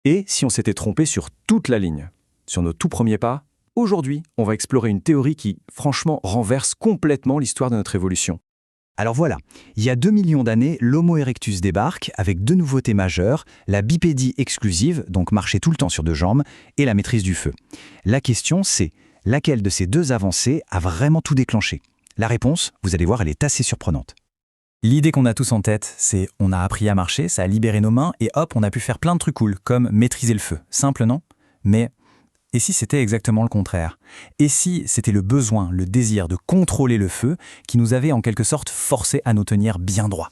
Et si on s'était trompé sur toute la ligne, sur nos tout premiers pas, aujourd'hui, on va explorer une théorie qui, franchement, renverse complètement l'histoire de notre évolution. Alors voilà, il y a 2 millions d'années, l'Homo erectus débarque avec deux nouveautés majeures, la bipédie exclusive, donc marcher tout le temps sur deux jambes, et la maîtrise du feu. La question c'est, laquelle de ces deux avancées a vraiment tout déclenché? La réponse, vous allez voir, elle est assez surprenante. L'idée qu'on a tous en tête, c'est on a appris à marcher, ça a libéré nos mains, et hop, on a pu faire plein de trucs cool, comme maîtriser le feu. Simple, non? Mais et si c'était exactement le contraire? Et si c'était le besoin, le désir de contrôler le feu qui nous avait en quelque sorte forcé à nous tenir bien droit?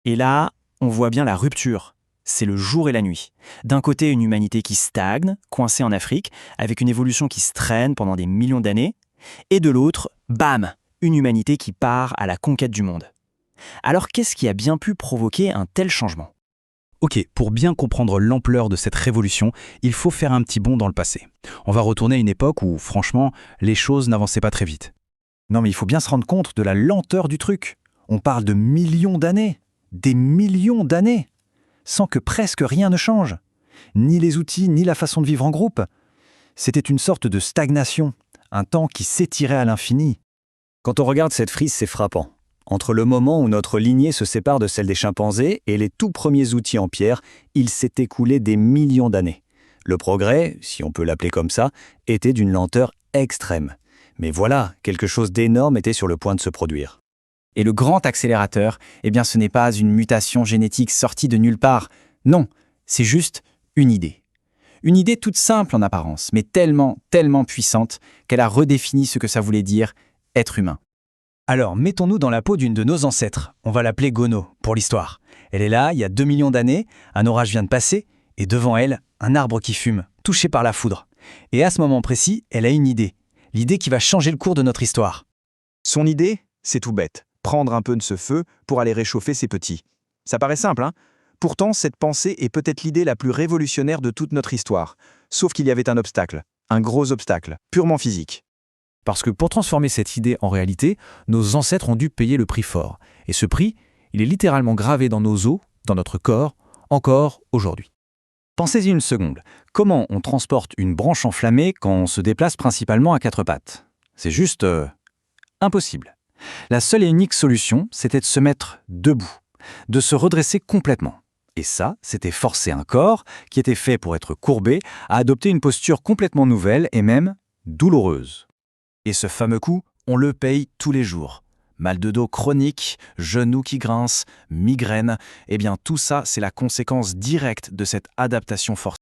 Et là, on voit bien la rupture. C'est le jour et la nuit. D'un côté, une humanité qui stagne, coincée en Afrique, avec une évolution qui se traîne pendant des millions d'années. Et de l'autre, bam, une humanité qui part à la conquête du monde. Alors qu'est-ce qui a bien pu provoquer un tel changement? Ok, pour bien comprendre l'ampleur de cette révolution, il faut faire un petit bond dans le passé. On va retourner à une époque où, franchement, les choses n'avançaient pas très vite. Non mais il faut bien se rendre compte de la lenteur du truc. On parle de millions d'années, des millions d'années, sans que presque rien ne change. Ni les outils, ni la façon de vivre en groupe. C'était une sorte de stagnation, un temps qui s'étirait à l'infini. Quand on regarde cette frise, c'est frappant. Entre le moment où notre lignée se sépare de celle des chimpanzés et les tout premiers outils en pierre, il s'est écoulé des millions d'années. Le progrès, si on peut l'appeler comme ça, était d'une lenteur extrême. Mais voilà, quelque chose d'énorme était sur le point de se produire. Et le grand accélérateur, eh bien ce n'est pas une mutation génétique sortie de nulle part. Non, c'est juste une idée. Une idée toute simple en apparence, mais tellement, tellement puissante qu'elle a redéfini ce que ça voulait dire être humain. Alors, mettons-nous dans la peau d'une de nos ancêtres. On va l'appeler Gono, pour l'histoire. Elle est là, il y a 2 millions d'années, un orage vient de passer, et devant elle, un arbre qui fume, touché par la foudre. Et à ce moment précis, elle a une idée. L'idée qui va changer le cours de notre histoire. Son idée, c'est tout bête. Prendre un peu de ce feu pour aller réchauffer ses petits. Ça paraît simple, hein? Pourtant, cette pensée est peut-être l'idée la plus révolutionnaire de toute notre histoire. Sauf qu'il y avait un obstacle. Un gros obstacle, purement physique. Parce que pour transformer cette idée en réalité, nos ancêtres ont dû payer le prix fort. Et ce prix, il est littéralement gravé dans nos os, dans notre corps, encore aujourd'hui. Pensez-y une seconde. Comment on transporte une branche enflammée quand on se déplace principalement à 4 pattes? C'est juste impossible. La seule et unique solution, c'était de se mettre debout, de se redresser complètement. Et ça, c'était forcer un corps, qui était fait pour être courbé, à adopter une posture complètement nouvelle et même douloureuse. Et ce fameux coup, on le paye tous les jours. Mal de dos chronique, genoux qui grincent, migraine, eh bien tout ça, c'est la conséquence directe de cette adaptation forcée.